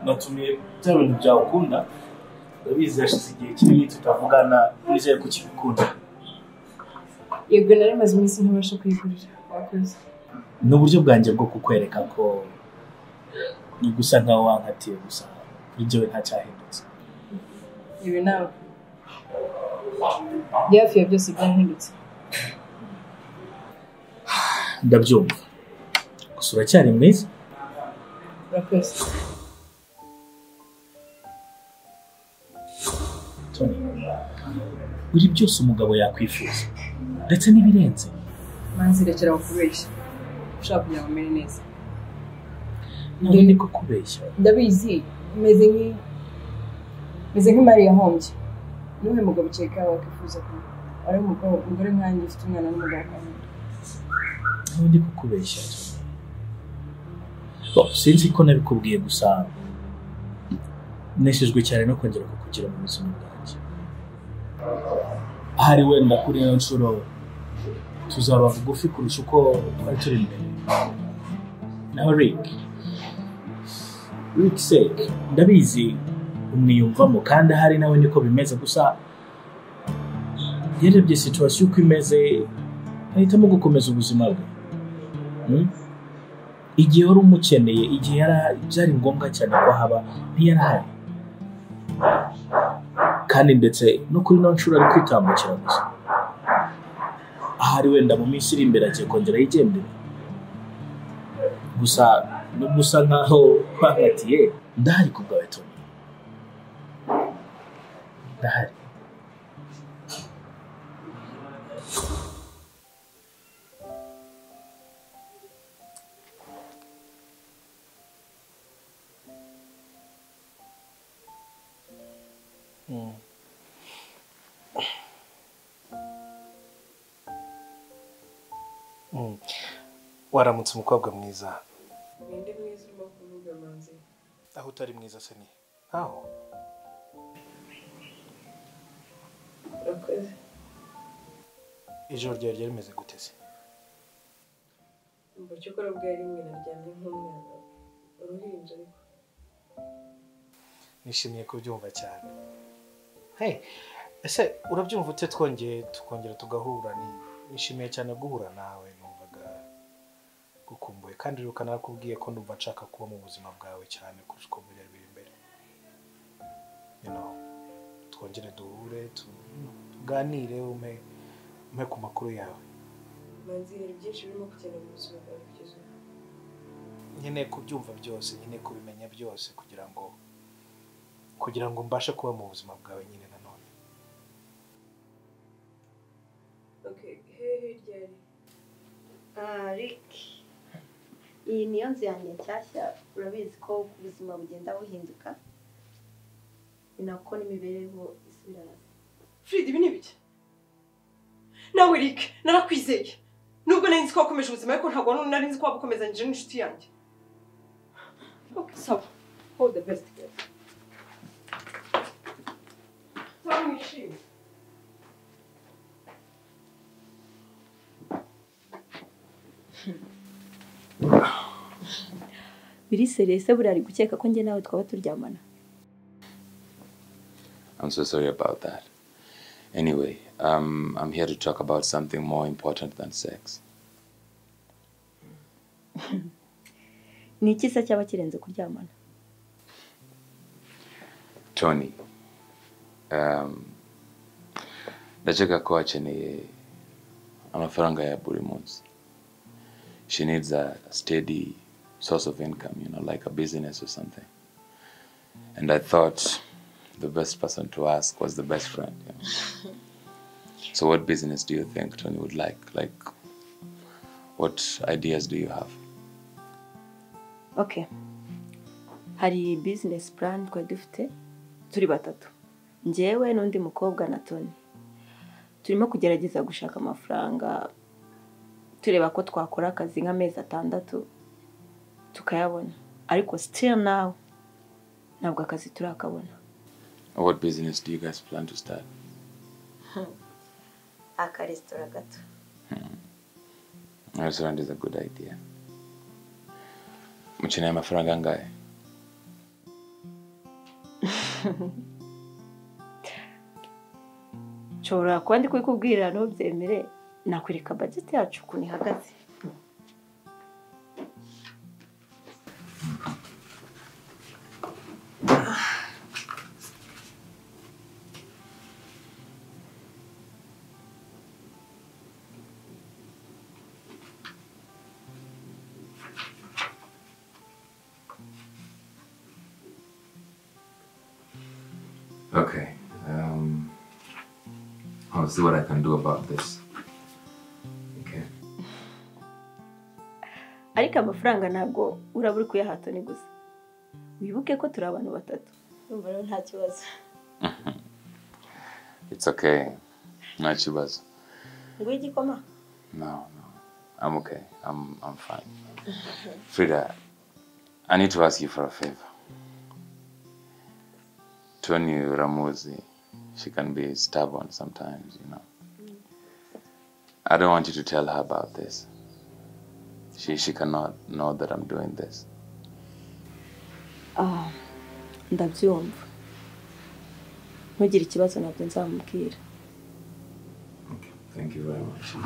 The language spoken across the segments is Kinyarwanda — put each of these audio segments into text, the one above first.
Natumye bya bintu byawe ukunda urabizi hashize igihe kinini tutavugana nizeye ko ukibikunda. Yego nari maze iminsi ntabasha kwigurira wakoze. Ni uburyo bwanjye bwo kukwereka ko ni gusa nkaho wankatiye gusa kuri jyewe nta cyahindutse. Ibi nawe byafi byose byahindutse. Ndabyumva gusa uracyari mwiza. Urakoze. Toni, uri byose umugabo yakwifuza ndetse n'ibirenze. Manzi rekera kubeshya. Ushaka kugira ngo umere neza. Ndi ko kubeshya. Ndabizi meze nk'Imari yahombye. Niwe mugabo cyeka wakwifuza ko ari umugore nkanjye ufite umwana n'umugabo kandi. Ndi ko kubeshya. Sinzi ko nabikubwiye gusa neshejwe cyane no kongera kukugira mu buzima bwanjye. Ahari wenda kuri iyo nshuro tuzaba bugufi kurusha uko twari turi imbere. Naho Rick sake ndabizi umwiyumvamo kandi ahari nawe niko bimeze gusa yarebye situation uko imeze ahitamo gukomeza ubuzima bwe. Igihe wari umukeneye igihe byari ngombwa cyane ko haba ntiyarahari kandi ndetse no kuri no nshuro ari kwitambukira gusa. Ahari wenda mu minsi iri imbere agiye kongera yigendera gusa nkaho twahatiye ndahari ku bwawe Toni. Ndahari. Waramutse umukobwa mwiza. Ninde mwiza urimo kuvuga Manzi? Aho utari mwiza se ni? Aho? Urakoze. Ijoro ryari rimeze gute se? Mbacyo ko bwari rimwe naryamye nk'umwana. Uruhinja ariko. Nishimiye kubyumva cyane. Hey, ese urabyumva ute tukongera tugahura nishimiye cyane guhura nawe numvaga gukumbuye kandi ruka narakubwiye ko ndumva nshaka kuba mu buzima bwawe cyane kurusha uko biri imbere. Twongere duhure tuganire umpe ku makuru yawe. Manzi hari byinshi birimo kugenda mu buzima bwawe kugeza ubu. Nkeneye kubyumva byose, nkeneye kubimenya byose kugira ngo mbashe kuba mu buzima bwawe nyine nanone. Okay, hey Jerry. Rick. Iyi niyo nzu yanjye nshyashya urabizi ko ubuzima bugenda buhinduka. Inako n'imibereho isubirana. Fred ibi ni biki? Nawe Rick, narakwizeye. Nubwo nari nzi ko wakomeje ubuzima ariko ntabwo nari nzi ko wabukomezanyije n'inshuti yanjye. Okay, so hold the best girl. Mwishimye. Biri serese burari gukeka ko nge nawe twaba turyamana. I'm so sorry about that. Anyway, I'm here to talk about something more important than sex. Ni iki se cyaba kirenze kuryamana? Toni, ndashaka ko akeneye amafaranga ya buri munsi. She needs a steady source of income, like a business or something. And I thought the best person to ask was the best friend. So what business do you think Toni would like? Like, what ideas do you have? Okay. Hari business plan kwa dufite turi batatu. Njyewe n'undi mukobwa na Toni. Turimo kugerageza gushaka amafaranga. Tureba ko twakora akazi nk'amezi 6 tukayabona. Ariko still now ntabwo akazi turakabona. What business do you guys plan to start? Akaresitora gato. A restaurant is a good idea. Mukeneye amafaranga angahe? Nshobora kuba ndi kubikubwira ntubyemere, nakwereka budget yacu ukuntu ihagaze. Okay. I'll see what I can do about this. Okay. Ariko amafaranga ntabwo urabura kuyaha Toni gusa. Wibuke ko turi abantu batatu. Urumva rero nta kibazo. It's okay. Nta kibazo. Ngo igikoma? No. I'm okay. I'm fine. Frida, I need to ask you for a favor. Toni Ramuzi, she can be stubborn sometimes, you know. I don't want you to tell her about this. She cannot know that I'm doing this. Ndabyumva. Ntugire ikibazo nabyo nzamubwira. Okay. Thank you very much.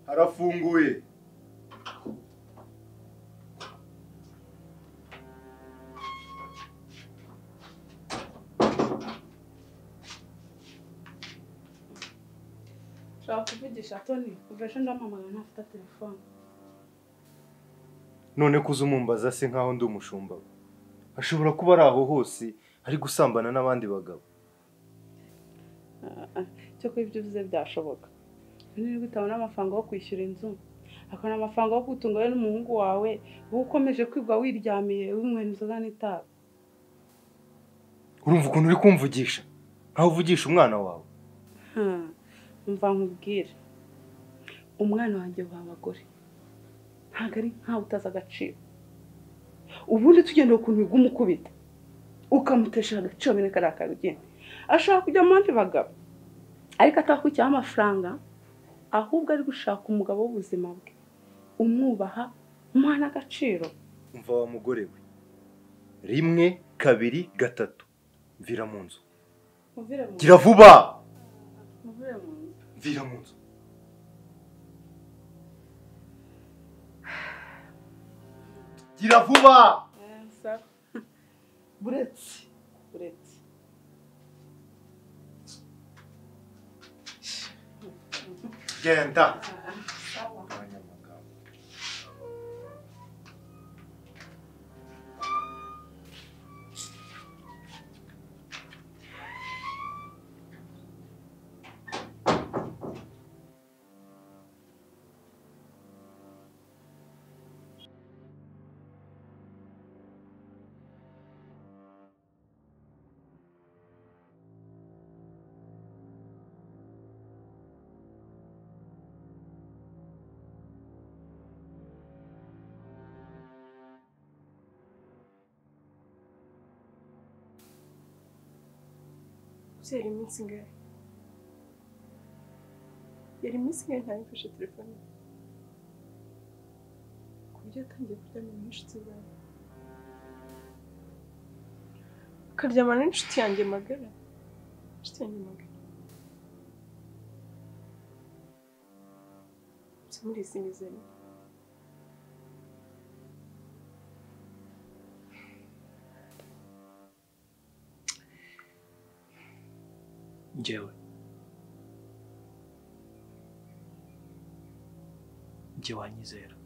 Harafunguye. Shaka kuvugisha Toni, uveshe ndamamagana ntafite telefone. None kuzumumbaza se nkaho ndi umushumba. Ashobora kuba ari aho hose ari gusambana n'abandi bagabo. Cyo ko ibyo uvuze byashoboka. Niba utabona amafaranga yo kwishyura inzu, akana amafaranga yo gutunga we n'umuhungu wawe, uba ukomeje kwigwa wiryamiye winywera inzoga n'itabi. Urumva ukuntu uri kumvugisha? Nkaho uvugisha umwana wawe. Umva nkubwire. Umwana wanjye w'abagore. Ntago ari nkaho utaza agaciro. Ubundi tugenda ukuntu igumukubita. Ukamutesha agaciro bene kariya karugendo. Ashaka kujya mu bandi bagabo. Ariko atakwikiye amafaranga, ahubwo ari gushaka umugabo w'ubuzima bwe. Umwubaha, umuha n'agaciro. Umva wa mugore we. 1, 2, 3. Mvira mu nzu. Gira vuba. Mvira mu nzu. Gira vuba. Buretse. Genda. Yari iminsi ingahe? Yari iminsi ingahe ntayifashe telefone? Ku buryo yatangiye kuryamana n'inshuti zawe. Akaryamana n'inshuti yanjye magara. Inshuti yanjye magara. Muri izi mizero. Njyewe wanyizera.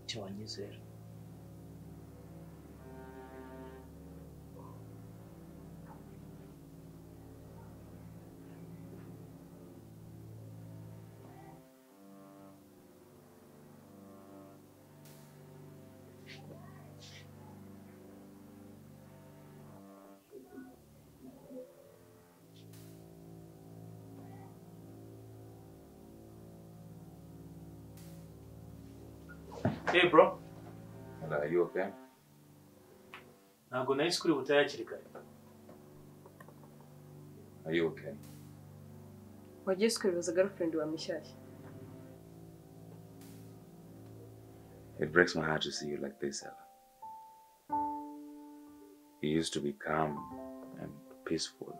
icyo wanyizera. Hey bro. Hello, are you okay? Ntabwo nahise kuri butaye hakiri kare. Are you okay? Wagiye kwibaza girlfriend wa Mishyashya. It breaks my heart to see you like this, Ella. You used to be calm and peaceful.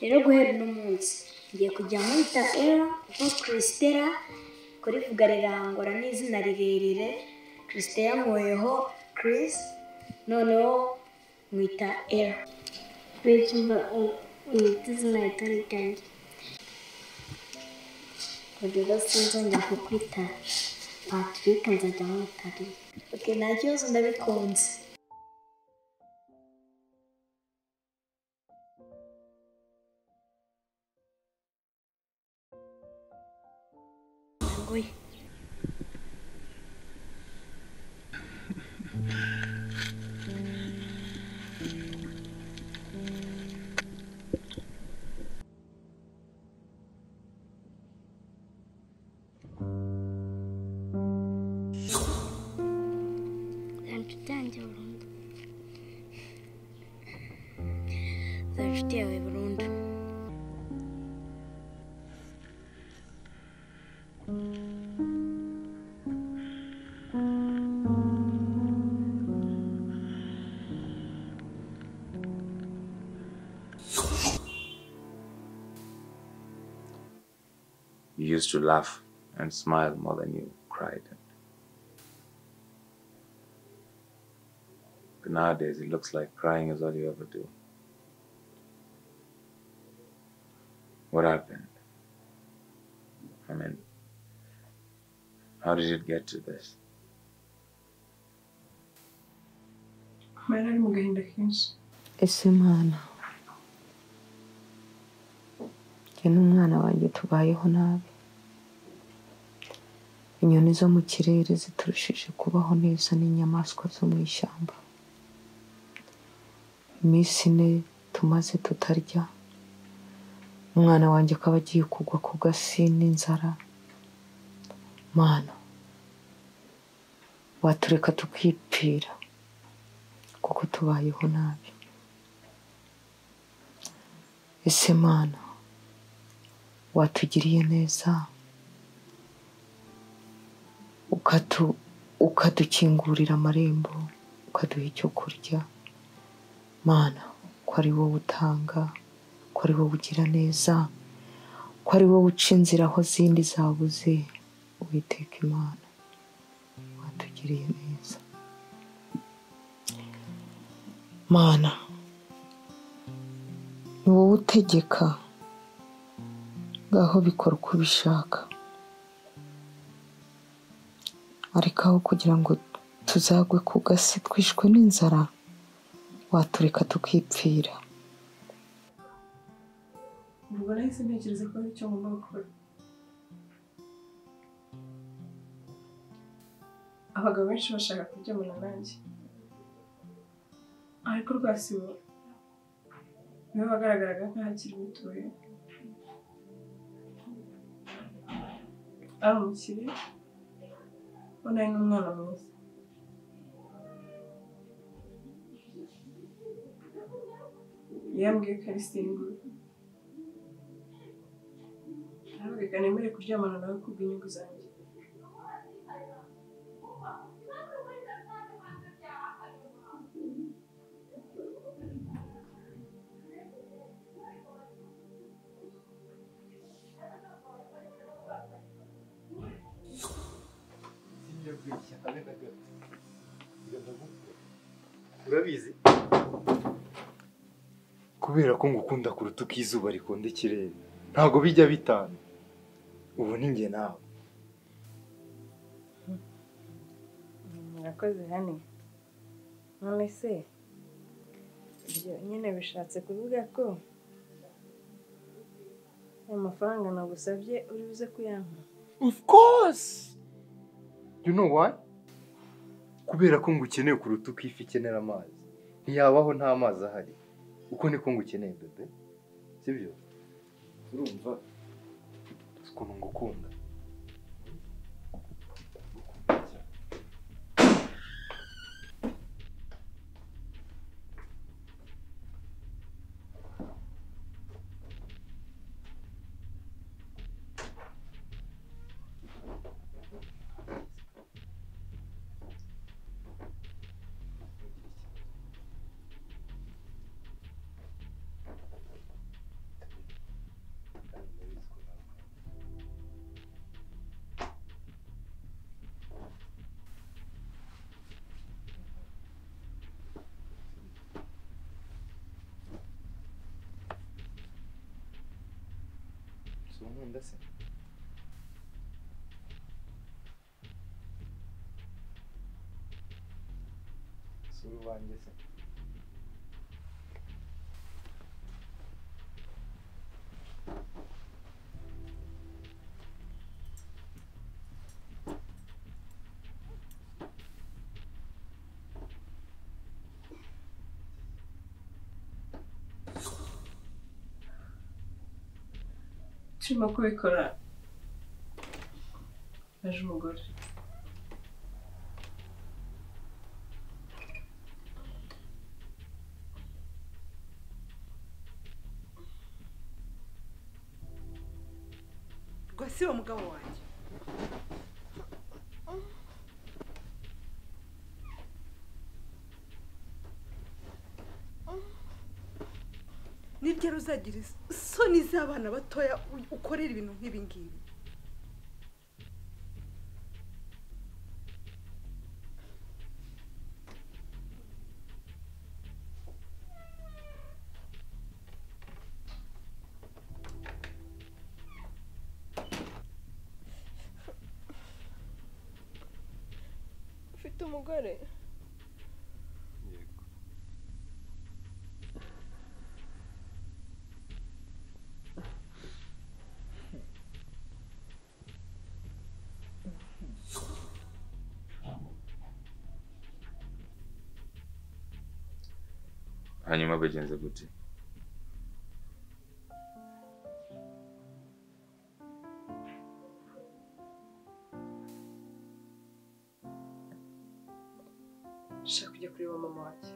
Rero guhera uno munsi ngiye kujya mwita Era kuko Christella kurivuga rirangora n'izina rirerire. Christella mwoyeho Chris, noneho mwita Era. Bituma izina ritari ryanjye. Kugeza sinzongera kukwita Patrick, nzajya mwita Lee. Okay, nta kibazo, ndabikunze. Ngoye. Inshuti burundu. Inshuti yawe burundu. You used to laugh and smile more than you cried. But nowadays, it looks like crying is all you ever do. What happened? I mean, how did it get to this? Mara ari mu gahinda kenshi. Ese Mana, njye n'umwana wanjye tubayeho nabi. Inyoni zo mu kirere ziturushije kubaho neza n'inyamaswa zo mu ishyamba. Iminsi ine tumaze tutarya, umwana wanjye akaba agiye kugwa ku gasi n'inzara. Mana, watureka tukipfira kuko tubayeho nabi. Ese Mana, watugiriye neza ukadukingurira amarembo, ukaduha icyo kurya. Mana, ko ari wowe utanga, ko ari wowe ugira neza, ko ari wowe uca inzira aho zindi zabuze. Uwiteka Imana, watugiriye neza. Mana, ni wowe utegeka, ngaho bikora uko ubishaka. Ariko aho kugira ngo tuzagwe ku gasi twishwe n'inzara, watureka tukipfira. Ubwo nahise ntekereza ko ari icyo ngomba gukora. Abagabo benshi bashaka kuryamana nanjye, ariko Rwasibo niwe wagaragaraga nk'aho akiri mutoya. Ari umukire, ubona ari n'umwana mwiza. Yambwiye ko ari single. Arabwira nemere kuryamana nawe kubw'inyungu zanjye. urabizi kubera ko ngukunda kuruta uko izuba rikunda ikirere ntabwo bijya bitana ubu ni njye nawe. murakoze hane none se ibyo nyine bishatse kuvuga ko ayo mafaranga nagusabye uri buze kuyampa? Of course. You know why? Kubera ko ngukeneye kuruta uko ifi ikenera amazi. Ntiyabaho nta mazi ahari. Uko niko ngukeneye bebe. Sibyo? Urumva? Ukuntu ngukunda. Nkunda se sura wanjye se turimo kubikora aje umugore. Rwasibo mugabo wanjye. Niryo ruzagira isoni z'abana batoya ukorera ibintu nk'ibi ngibi. Ufite umugore? hanyuma bagenze gute? Nshaka kujya kureba mama wanjye.